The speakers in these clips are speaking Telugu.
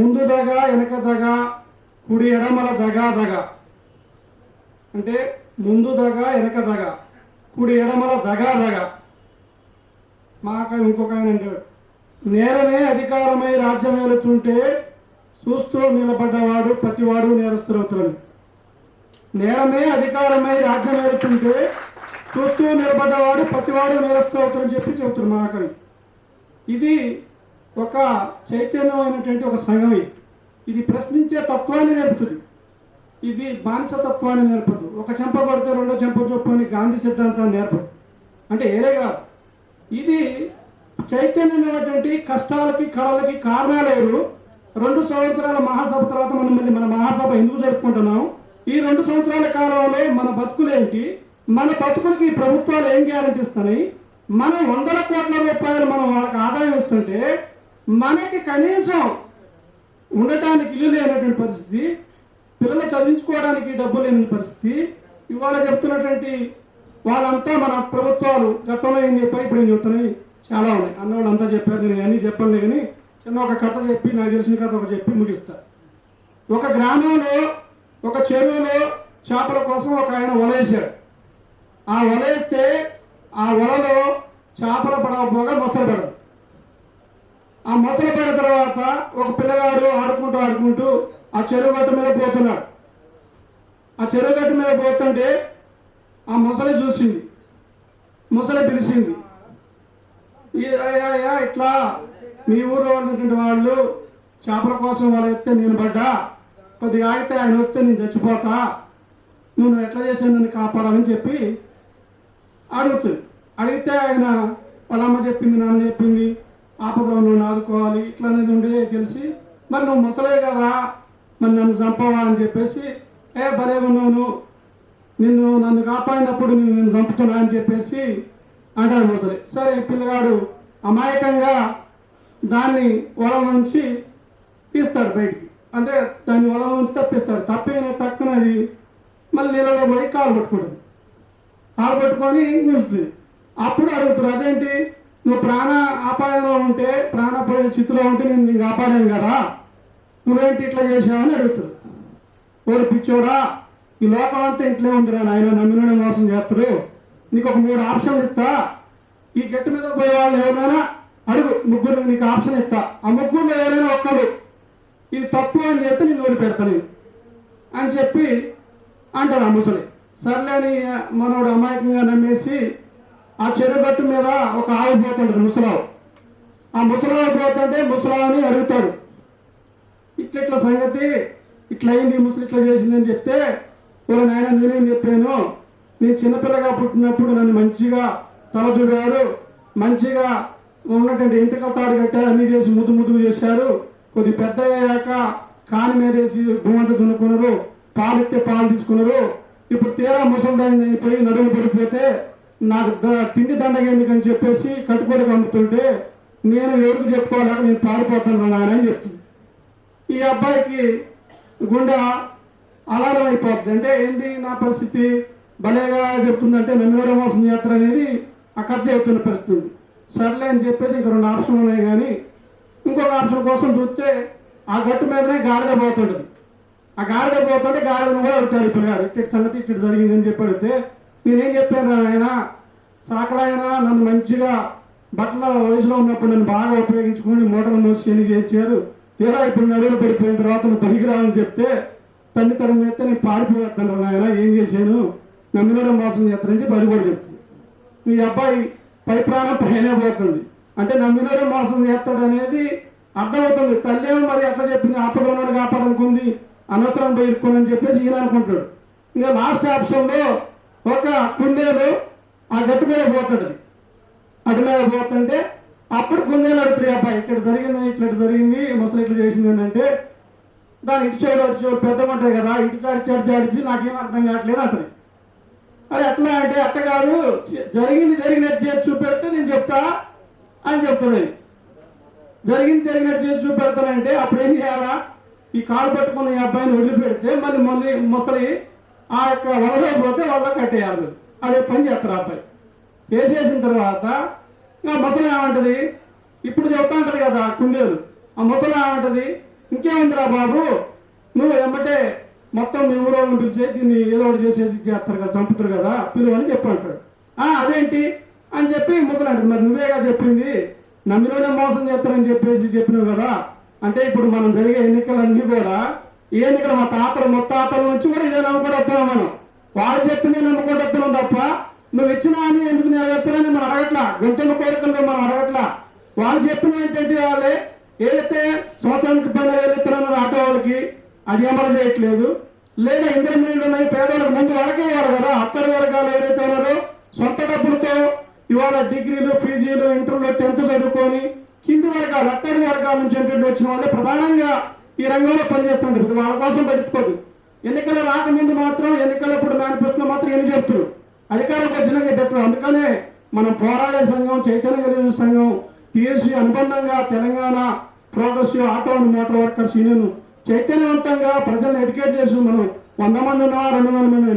ముందు దగ వెనక దగ కుడి ఎడమల దగ అంటే ముందు దగ వెనక దగ కుడి ఎడమల దగ మాక ఇంకొక ఆయన అంటాడు, నేరమే అధికారమై రాజ్యం ఏలుతుంటే చూస్తూ నిలబడ్డవాడు ప్రతివాడు నేరస్తులవుతాడు. నేరమే అధికారమై రాజ్యం ఏలుతుంటే చూస్తూ నిలబడ్డవాడు ప్రతివాడు నేరస్తులవుతాడని చెప్పి చెబుతున్నారు మహాకవి. ఇది ఒక చైతన్యమైనటువంటి ఒక సంఘం. ఇది ప్రశ్నించే తత్వాన్ని నేర్పుతుంది. ఇది బానిసతత్వాన్ని నేర్పదు. ఒక చెంప కొడితే రెండో చెంప చొప్పు అని గాంధీ సిద్ధాంతాన్ని నేర్పదు. అంటే ఏదే కాదు, ఇది చైతన్యమైనటువంటి కష్టాలకి కళలకి కారణాలు ఎవరు? 2 సంవత్సరాల మహాసభ తర్వాత మనం మళ్ళీ మన మహాసభ ఎందుకు జరుపుకుంటున్నాం? ఈ 2 సంవత్సరాల కాలంలో మన బతుకులేంటి? మన బతుకులకి ప్రభుత్వాలు ఏం గ్యారెంటీ ఇస్తున్నాయి? మనం 100 కోట్ల రూపాయలు మనం వాళ్ళకి ఆదాయం ఇస్తుంటే మనకి కనీసం ఉండటానికి ఇల్లు లేనటువంటి పరిస్థితి, పిల్లలు చదివించుకోవడానికి డబ్బు లేని పరిస్థితి. ఇవాళ చెప్తున్నటువంటి వాళ్ళంతా మన ప్రభుత్వాలు గతంలో ఏం చెప్పాయి, ఇప్పుడు ఏం చెప్తున్నాయి చాలా ఉన్నాయి. అన్నవాళ్ళు అంతా చెప్పారు, నేను అన్నీ చెప్పాను. కానీ చిన్న ఒక కథ చెప్పి, నాకు తెలిసిన కథ ఒక చెప్పి ముగిస్తా. ఒక గ్రామంలో ఒక చెరువులో చేపల కోసం ఒక ఆయన వలేశాడు. ఆ వలేస్తే ఆ వలలో చేపల పడకపోగా మొసలు పడదు. ఆ మొసలు పడిన తర్వాత ఒక పిల్లగాడు ఆడుకుంటూ ఆ చెరువు గట్టు మీద పోతున్నాడు. ఆ చెరువు గట్టు మీద పోతుంటే ఆ మొసలి చూసింది. మొసలి పిలిచింది, ఇట్లా మీ ఊళ్ళో ఉన్నటువంటి వాళ్ళు చేపల కోసం వాళ్ళు ఎత్తే నేను పడ్డా, కొద్దిగా ఆగితే ఆయన వస్తే నేను చచ్చిపోతా, నువ్వు ఎట్లా చేసావు నన్ను కాపాడాలని చెప్పి అడుగుతుంది. అడిగితే ఆయన వాళ్ళమ్మ చెప్పింది, నాన్న చెప్పింది, ఆపదలో నువ్వు ఆదుకోవాలి ఇట్లా అనేది ఉండే తెలిసి, మరి నువ్వు ముసలే కదా, మరి నన్ను చంపవా అని చెప్పేసి, భలే ఉన్నావు, నన్ను కాపాడినప్పుడు నేను చంపుతున్నా అని చెప్పేసి అంటాడు ముసలి. సరే పిల్లగాడు అమాయకంగా దాన్ని వల నుంచి తీస్తాడు బయటికి. అంటే దాన్ని వల నుంచి తప్పిస్తాడు. తక్కునది మళ్ళీ నీళ్ళలో పోయి కాలు పట్టుకుంటుంది. కాలు పట్టుకొని నిలుస్తుంది. అప్పుడు అడుగుతారు, అదేంటి నువ్వు ప్రాణ అపాయంలో ఉంటే, ప్రాణపోయే స్థితిలో ఉంటే నేను నీకు కాపాడాను కదా, నువ్వేంటి ఇట్లా చేసావని అడుగుతారు. ఓడి పిచ్చోడా, ఈ లోకం అంతా ఇంట్లో ఉందిరా నాయన, నమ్మిన మోసం చేస్తారు, నీకు ఒక 3 ఆప్షన్లు ఇస్తా, ఈ గట్టి మీద పోయే వాళ్ళు ఎవరైనా అడుగు, 3 నీకు ఆప్షన్ ఇస్తా, ఆ 3లో ఎవరైనా ఒక్కడు ఇది తప్పు అని చెప్తే నేను వదిలిపెడతాను అని చెప్పి అంటారు ఆ ముసలి. సర్లేని మనోడు అమాయకంగా నమ్మేసి ఆ చెరువు గట్టు మీద ఒక ఆవు పోతుంటాడు, ముసలావు. ఆ ముసలావు పోతుంటే ముసలావుని అడుగుతాడు, ఇట్లా సంగతి ఇట్లా అయింది, ముసలి ఇట్లా చేసిందని చెప్తే, వాళ్ళ నాయన నేనేం చెప్పాను, నేను చిన్నపిల్లగా పుట్టినప్పుడు నన్ను మంచిగా తలదూడారు, మంచిగా ఉన్నటువంటి ఎంటికల తాడు కట్టారు, అన్నీ చేసి ముద్దు చేశారు, కొద్ది పెద్ద అయ్యాక కాని మీదేసి భూమంతా దున్నుకున్నారు, పాలు ఇస్తే పాలు తీసుకున్నారు, ఇప్పుడు తీరా ముసలిదాన్ని అయిపోయి నడుము పడిపోతే నాకు తిండి దండగ ఎందుకని చెప్పేసి కట్టుబడికి అమ్ముతుంటే నేను ఎవరికి చెప్పుకోలేక నేను పారిపోతాను నాయన అని చెప్తుంది. ఈ అబ్బాయికి గుండె అలారం అయిపోతుంది. అంటే ఏంటి నా పరిస్థితి, భలేగా చెప్తుందంటే నన్ను మోసం చేస్తారు అనేది ఆ కథ చెబుతున్న పరిస్థితి. సర్లే అని చెప్పేది ఇంక 2 ఆప్షన్లు ఉన్నాయి. కానీ ఇంకొక ఆప్షన్ కోసం చూస్తే ఆ గట్టు మీదనే గాడిద పోతుంటుంది. ఆ గాడిద పోతుంటే గాడిదను కూడా అడుగుతాడు ఇప్పుడు గారు, ఇక్కడి సంగతి ఇక్కడ జరిగిందని చెప్పి అడిగితే, నేనేం చెప్పాను ఆయన, సాకలైనా నన్ను మంచిగా బట్టల వయసులో ఉన్నప్పుడు నన్ను బాగా ఉపయోగించుకొని మూటలు మోసి ఎన్ని చేయించారు, తీరా ఇప్పుడు నడువులు పడిపోయిన తర్వాత నువ్వు పనికిరావని చెప్తే తల్లితరం చేస్తే నేను పారిపోతాను ఆయన, ఏం చేశాను, నమ్మిన మోసం చేస్తానని చెప్పి అది కూడా చెప్తుంది. మీ అబ్బాయి పై ప్రాణం పైనే పోతుంది. అంటే నమ్మిన మోసం చేస్తాడు అనేది అర్థమవుతుంది. తల్లేమో మరి ఎట్లా చెప్పింది, ఆపదలో ఉన్నాడు కాపాడనుకుంది, అనవసరం పోయి ఇరుక్కోనని చెప్పేసి ఈయన అనుకుంటాడు. ఇంకా లాస్ట్ ఆప్షన్లో ఒక కుందేలు ఆ గట్టు మీద పోతాడు. అటు మీద పోతుంటే అప్పుడు కుందేలు అడుగుతారు, అబ్బాయి ఇక్కడ జరిగింది, ఇట్లా జరిగింది, ముసలి ఇట్లా చేసింది అంటే, దాని ఇటు సైడ్ పెద్ద ఉంటాయి కదా, ఇటు చాడిచి నాకేం అర్థం కావట్లేదు అంటది. అరే ఎట్లా అంటే, అట్ట కాదు, జరిగినట్టు చేసి చూపెడితే నేను చెప్తా అని చెప్తుంది. జరిగినట్టు చేసి చూపెడతానంటే అప్పుడు ఏం చేయాలా, ఈ కాలు పట్టుకున్న ఈ అబ్బాయిని వదిలిపెడితే మళ్ళీ ముసలి ఆ యొక్క వలలో పోతే వల్ల కట్టేయాలి. అదే పని చేస్తారు అబ్బాయి. వేసేసిన తర్వాత ఇంకా ముసలి ఏమంటది, ఇప్పుడు చెప్తా అంటది కదా కుందేలు, ఆ ముసలి ఏమంటది, ఇంకేముందిరా బాబు, నువ్వు ఏమంటే మొత్తం మీ ఊరోళ్ళని పిలిచే దీన్ని ఏదో ఒకటి చేసేసి చేస్తారు కదా, చంపుతారు కదా, పిలువు అని చెప్పి అంటాడు. అదేంటి అని చెప్పి మొదలంటాడు. మరి నువ్వేగా చెప్పింది, నమ్మిలోనే మోసం చేస్తారని చెప్పినావు కదా. అంటే ఇప్పుడు మనం జరిగే ఎన్నికలన్నీ కూడా ఈ ఎన్నికలు మా తాతల ముత్తాతల నుంచి కూడా ఇదే నమ్ముకుంటూ వస్తున్నాం. మనం వాళ్ళు చెప్పిందే నమ్ముకుంటూ వస్తున్నాం తప్ప నువ్వు ఇచ్చిన అని ఎందుకు నెరవేర్చాలని మనం అడగట్లా. గొంతుల కోరికలు మనం అడగట్లా. వాళ్ళు చెప్పిన ఏంటంటే వాళ్ళే ఏదైతే సంవత్సరానికి పైన ఏదైతున్నారో ఆటో వాళ్ళకి అది అమలు చేయట్లేదు. లేదా ఇంటర్మీడియట్ ఉన్నాయి పేదలకు ముందు అడగేవారు కదా. అత్తడి వర్గాలు ఏదైతే ఉన్నారో సొంత డబ్బులతో ఇవాళ డిగ్రీలు, పీజీలు, ఇంటర్లో 10th చదువుకొని కింది వర్గాలు, అత్తడి వర్గాల నుంచి వచ్చిన వాళ్ళే ప్రధానంగా ఈ రంగంలో పనిచేస్తుంటారు. వాళ్ళ కోసం పట్టించుకోదు. ఎన్నికలు రాకముందు మాత్రం, ఎన్నికలప్పుడు మేనిఫెస్టోలో మాత్రం ఎన్ని చెప్తారు, అధికారంకి వచ్చినాక చెప్తారు. అందుకనే మనం పోరాడే సంఘం, చైతన్య కలిగిన సంఘం, టీఎస్సీ అనుబంధంగా Telangana progressive auto and motor workers union చైతన్యవంతంగా ప్రజలను ఎడ్యుకేట్ చేసి మనం 100 మంది ఉన్నా 200 మంది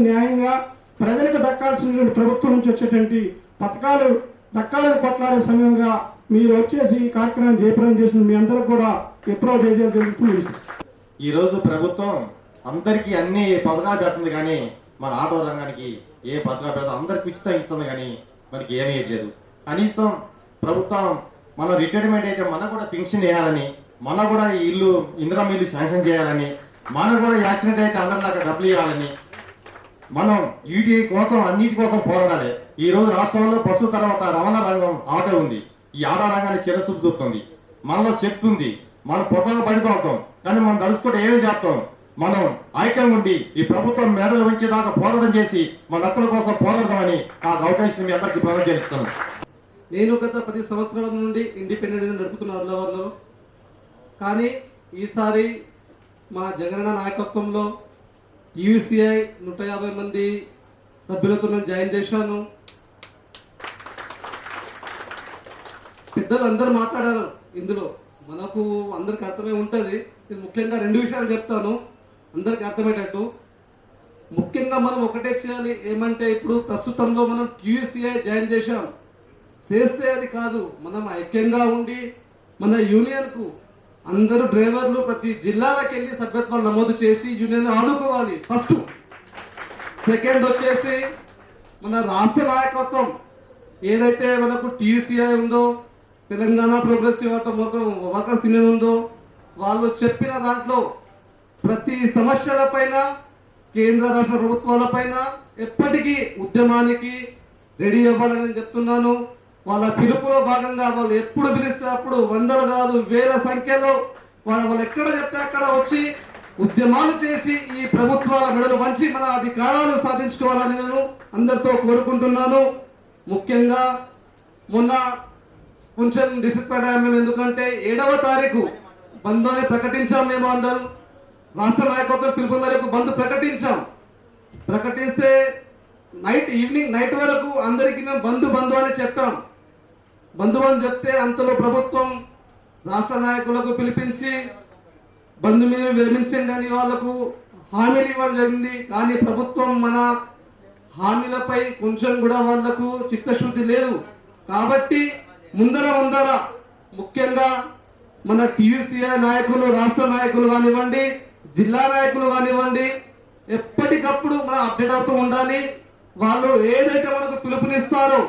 న్యాయంగా ప్రజలకు దక్కాల్సినటువంటి ప్రభుత్వం నుంచి వచ్చేటువంటి పథకాలు దక్కాలని కొట్లాడే సంఘంగా మీరు వచ్చేసి ఈ కార్యక్రమం జయప్రదం చేసిన మీ అందరూ కూడా ఎప్పుడో జరుగుతుంది. ఈరోజు ప్రభుత్వం అందరికీ అన్ని పథకాలు పెడుతుంది, కానీ మన ఆటో రంగానికి ఏ పథకాలు పెడతా అందరికి ఉచితంగా ఇస్తుంది, కానీ మనకి ఏమీ లేదు. కనీసం ప్రభుత్వం మనం రిటైర్మెంట్ అయితే మనకు కూడా పెన్షన్ వేయాలని, మనకు కూడా ఇల్లు ఇందిరా ఇల్లు శాంక్షన్ చేయాలని, మనకు కూడా యాక్సిడెంట్ అయితే అందరిలాగా డబ్బులు ఇవ్వాలని, మనం వీటి కోసం అన్నిటి కోసం పోరాడాలి. ఈ రోజు రాష్ట్రంలో బస్సు తర్వాత రవాణా రంగం ఆటో ఉంది. ఈ ఆటో రంగాన్ని శిరస్సు చూపుతుంది. మనలో శక్తి ఉంది, మనం పొద్దుగా పడిపోతాం, కానీ మనం తలుసుకుంటే ఏమి చేస్తాం. మనం ఐక్యంగా ఉండి ఈ ప్రభుత్వం మేడలు ఉంచేదాకా పోరాటం చేసి మన హక్కుల కోసం పోరాడదామని నాకు అవకాశం మీ అందరికీ ప్రమాణం చేస్తాను. నేను గత 10 సంవత్సరాల నుండి ఇండిపెండెంట్గా నడుపుతున్న ఆదిలాబాద్లో, కానీ ఈసారి మా జగనన్న నాయకత్వంలో టీయూసీఐ 150 మంది సభ్యులతో నేను జాయిన్ చేశాను. పెద్దలు అందరూ మాట్లాడారు. ఇందులో మనకు అందరికి అర్థమై ఉంటుంది. ఇది ముఖ్యంగా 2 విషయాలు చెప్తాను అందరికి అర్థమయ్యేటట్టు. ముఖ్యంగా మనం ఒకటే చేయాలి, ఏమంటే ఇప్పుడు ప్రస్తుతంలో మనం టీయూసీఐ జాయిన్ చేశాం. చేస్తే అది కాదు, మనం ఐక్యంగా ఉండి మన యూనియన్కు అందరూ డ్రైవర్లు ప్రతి జిల్లాలకు వెళ్ళి సభ్యత్వాలు నమోదు చేసి యూనియన్ ఆదుకోవాలి. ఫస్ట్. సెకండ్ వచ్చేసి మన రాష్ట్ర నాయకత్వం ఏదైతే మనకు టీయూసీఐ ఉందో, Telangana progressive auto workers union ఉందో, వాళ్ళు చెప్పిన దాంట్లో ప్రతి సమస్యలపైన కేంద్ర రాష్ట్ర ప్రభుత్వాలపైన ఎప్పటికీ ఉద్యమానికి రెడీ అవ్వాలని చెప్తున్నాను. వాళ్ళ పిలుపులో భాగంగా వాళ్ళు ఎప్పుడు పిలిస్తే అప్పుడు 100 కాదు 1000 సంఖ్యలో వాళ్ళు ఎక్కడ చెప్తే అక్కడ వచ్చి ఉద్యమాలు చేసి ఈ ప్రభుత్వాల మెడలు వంచి మన అధికారాలు సాధించుకోవాలని నేను అందరితో కోరుకుంటున్నాను. ముఖ్యంగా మొన్న కొంచెం డిసప్పాయింట్ అయ్యాము మేము. ఎందుకంటే 7వ తారీఖు బంద్ అని ప్రకటించాం. మేము అందరం రాష్ట్ర నాయకత్వం పిలుపు మేరకు బంద్ ప్రకటిస్తే ఈవినింగ్ నైట్ వరకు అందరికీ మేము బంధు అని చెప్పాం. బంధు అని చెప్తే అంతలో ప్రభుత్వం రాష్ట్ర నాయకులకు పిలిపించి బంధు మీరు విరమించండి అని వాళ్లకు హామీలు ఇవ్వడం జరిగింది. కానీ ప్రభుత్వం మన హామీలపై కొంచెం కూడా వాళ్లకు చిత్తశుద్ధి లేదు. కాబట్టి ముందర ముఖ్యంగా మన టీయూసీఐ నాయకులు, రాష్ట్ర నాయకులు కానివ్వండి, జిల్లా నాయకులు కానివ్వండి, ఎప్పటికప్పుడు మనం అప్డేట్ అవుతూ ఉండాలి. వాళ్ళు ఏదైతే మనకు పిలుపునిస్తారో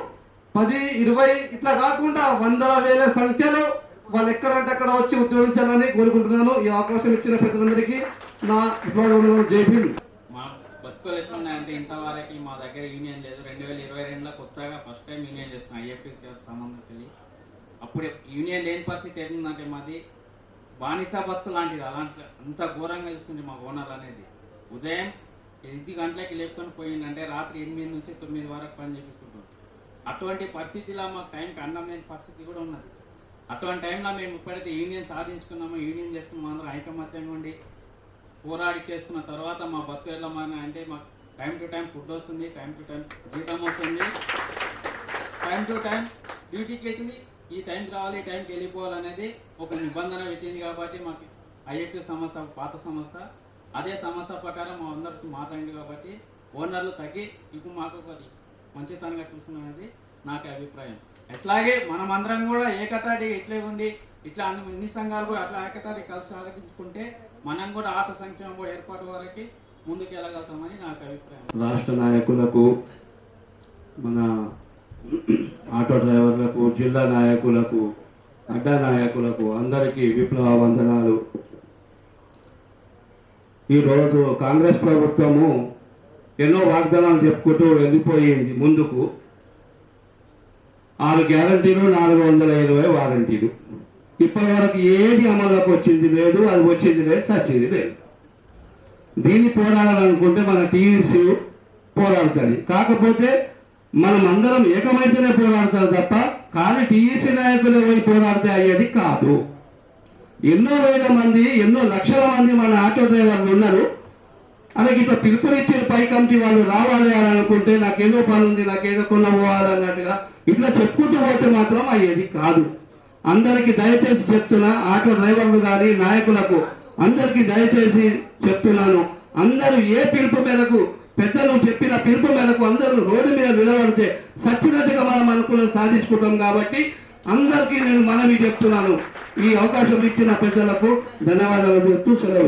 10, 20 ఇట్లా కాకుండా 100,000 సంఖ్యలో వాళ్ళు ఎక్కడంటే అక్కడ వచ్చి ఉద్యోగించాలని కోరుకుంటున్నాను. ఈ అవకాశం ఇచ్చిన ప్రజలందరికీ నా జైభీమ్. మా బతుకులు ఎట్లున్నాయంటే ఇంతవరకు మా దగ్గర యూనియన్ లేదు. 2022లో కొత్తగా ఫస్ట్ టైం యూనియన్ చేస్తున్నాం ఐఎఫ్ఎస్కి సంబంధించి. అప్పుడు యూనియన్ లేని పరిస్థితి ఏంటంటే మాది బానిసా బతుకు లాంటిది. అలాంటి అంత ఘోరంగా ఇస్తుంది మా ఓనర్ అనేది. ఉదయం 8 గంటలకి లేపుకొని పోయిందంటే రాత్రి 8 నుంచి 9 వరకు పని చేపిస్తుంటాం. అటువంటి పరిస్థితిలో మాకు టైంకి అన్నం లేని పరిస్థితి కూడా ఉన్నది. అటువంటి టైంలో మేము ఎప్పుడైతే యూనియన్ సాధించుకున్నామో, యూనియన్ చేసుకున్నామో, అందరూ ఐకమత్యంగా ఉండి పోరాడి చేసుకున్న తర్వాత మా బతుకు ఎలా అంటే మాకు టైం టు టైం ఫుడ్ వస్తుంది, టైం టు టైం జీతం వస్తుంది, టైం టు టైం డ్యూటీకి వెళ్ళి ఈ టైంకి రావాలి, ఈ టైంకి వెళ్ళిపోవాలనేది ఒక నిబంధన పెట్టింది. కాబట్టి మాకు ఐఎఫ్ఎస్ సంస్థ పాత సంస్థ, అదే సంస్థ ప్రకారం మా అందరికీ మాట్లాడింది. కాబట్టి ఓనర్లు తగ్గి ఇప్పుడు మాకు ఒకటి మంచితనంగా చూస్తున్నది నాకు అభిప్రాయం. అట్లాగే మనమందరం కూడా ఏకతాటిగా ఇట్లే ఉండి ఇట్లా అన్ని సంఘాలు కూడా అట్లా ఏకతాటి కలిసి ఆలోచించుకుంటే మనం కూడా ఆట సంక్షేమ బోర్డు ఏర్పాటు వరకు ముందుకు వెళ్ళగలుగుతామని నాకు అభిప్రాయం. రాష్ట్ర నాయకులకు, మన ఆటో డ్రైవర్లకు, జిల్లా నాయకులకు, అడ్డా నాయకులకు అందరికీ విప్లవ వందనాలు. ఈరోజు కాంగ్రెస్ ప్రభుత్వము ఎన్నో వాగ్దానాలు చెప్పుకుంటూ వెళ్ళిపోయింది ముందుకు. 6 గ్యారంటీలు, 420 వారంటీలు. ఇప్పటి వరకు ఏది అమలులోకి వచ్చింది లేదు, అది వచ్చింది లేదు, సచ్చింది లేదు. దీన్ని పోరాడాలనుకుంటే మన టీఆర్ఎస్ పోరాడుతుంది. కాకపోతే మనం అందరం ఏకమైతేనే పోరాడతారు తప్ప కానీ టీఆర్ఎస్ నాయకులు పోయి పోరాడితే అయ్యేది కాదు. ఎన్నో వేల మంది, ఎన్నో లక్షల మంది మన ఆటో డ్రైవర్లు ఉన్నారు. అలాగే ఇట్లా పిలుపునిచ్చిన పై కమిటీ వాళ్ళు రావాలి అని అనుకుంటే నాకేదో పని ఉంది, నాకేదో కొన్న పోవాలన్నట్టుగా ఇట్లా చెప్పుకుంటూ పోతే మాత్రం అయ్యేది కాదు. అందరికీ దయచేసి చెప్తున్నా, ఆటో డ్రైవర్లు కానీ నాయకులకు అందరికీ దయచేసి చెప్తున్నాను, అందరూ ఏ పిలుపు మేరకు, పెద్దలు చెప్పిన పిలుపు మేరకు అందరూ రోడ్డు మీద నిలబడితే సచ్చినట్టుగా మనం అనుకుని సాధించుకుంటాం. కాబట్టి అందరికీ నేను మనవి చెప్తున్నాను. ఈ అవకాశం ఇచ్చిన పెద్దలకు ధన్యవాదాలు చెప్తూ సెలవు.